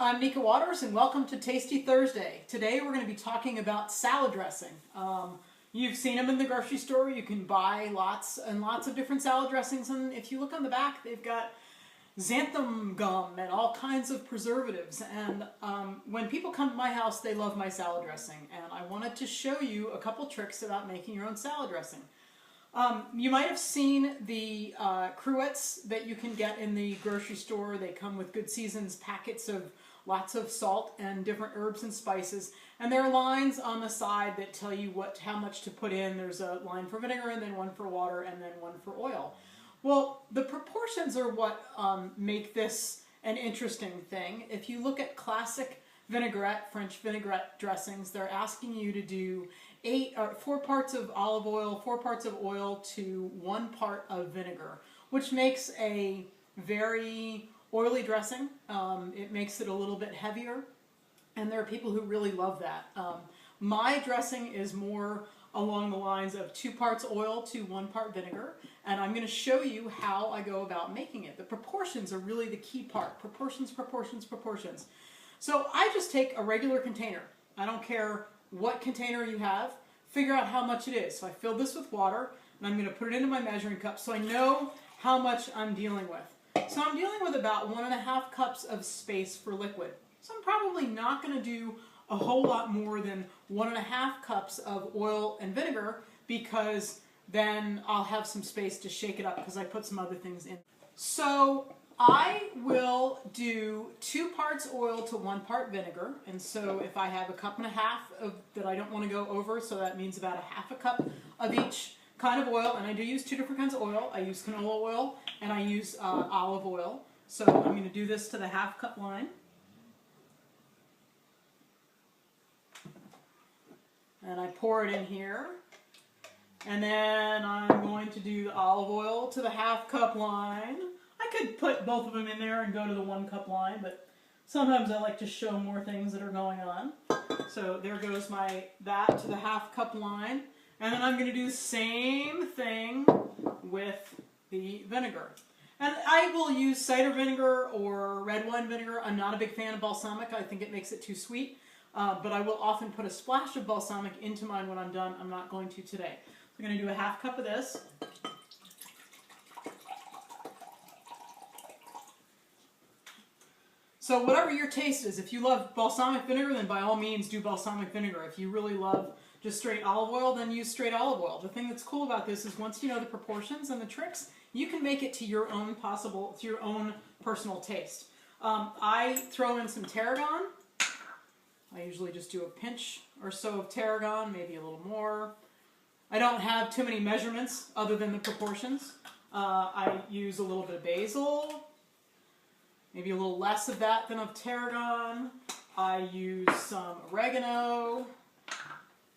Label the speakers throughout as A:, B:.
A: I'm Nika Waters and welcome to Tasty Thursday. Today we're going to be talking about salad dressing. You've seen them in the grocery store. You can buy lots and lots of different salad dressings, and if you look on the back, they've got xanthan gum and all kinds of preservatives. And when people come to my house, they love my salad dressing, and I wanted to show you a couple tricks about making your own salad dressing. You might have seen the cruets that you can get in the grocery store. They come with Good Seasons packets of lots of salt and different herbs and spices, and there are lines on the side that tell you how much to put in. There's a line for vinegar, and then one for water, and then one for oil. Well, the proportions are what make this an interesting thing. If you look at classic vinaigrette, French vinaigrette dressings, they're asking you to do 4 parts of olive oil, 4 parts of oil to 1 part of vinegar, which makes a very oily dressing. It makes it a little bit heavier, and there are people who really love that. My dressing is more along the lines of 2 parts oil to 1 part vinegar, and I'm going to show you how I go about making it. The proportions are really the key part. Proportions, proportions, proportions. So I just take a regular container. I don't care what container you have. Figure out how much it is. So I fill this with water, and I'm going to put it into my measuring cup so I know how much I'm dealing with. So I'm dealing with about 1.5 cups of space for liquid. So I'm probably not going to do a whole lot more than 1.5 cups of oil and vinegar, because then I'll have some space to shake it up because I put some other things in. So I will do 2 parts oil to 1 part vinegar, and so if I have 1.5 cups that I don't want to go over, so that means about 1/2 cup of each kind of oil, and I do use 2 different kinds of oil. I use canola oil and I use olive oil. So I'm going to do this to the 1/2 cup line. And I pour it in here. And then I'm going to do the olive oil to the 1/2 cup line. I could put both of them in there and go to the 1 cup line, but sometimes I like to show more things that are going on. So there goes that to the 1/2 cup line. And then I'm going to do the same thing with the vinegar. And I will use cider vinegar or red wine vinegar. I'm not a big fan of balsamic. I think it makes it too sweet. But I will often put a splash of balsamic into mine when I'm done. I'm not going to today. So I'm going to do 1/2 cup of this. So whatever your taste is, if you love balsamic vinegar, then by all means do balsamic vinegar. If you really love just straight olive oil, then use straight olive oil. The thing that's cool about this is once you know the proportions and the tricks, you can make it to your own personal taste. I throw in some tarragon. I usually just do a pinch or so of tarragon, maybe a little more. I don't have too many measurements other than the proportions. I use a little bit of basil, maybe a little less of that than of tarragon. I use some oregano,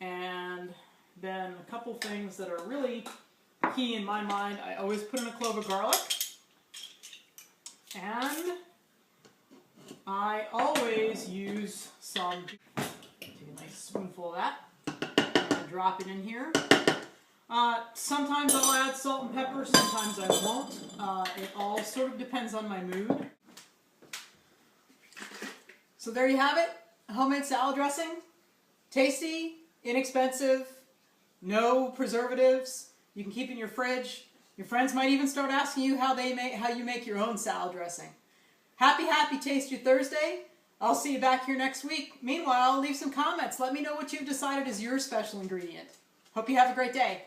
A: and then a couple things that are really key in my mind. I always put in a clove of garlic, and I always use take a nice spoonful of that and drop it in here. Sometimes I'll add salt and pepper, sometimes I won't. It all sort of depends on my mood. So there you have it, homemade salad dressing. Tasty, inexpensive, no preservatives. You can keep in your fridge. Your friends might even start asking you how you make your own salad dressing. Happy Tasty Thursday. I'll see you back here next week. Meanwhile, leave some comments. Let me know what you've decided is your special ingredient. Hope you have a great day.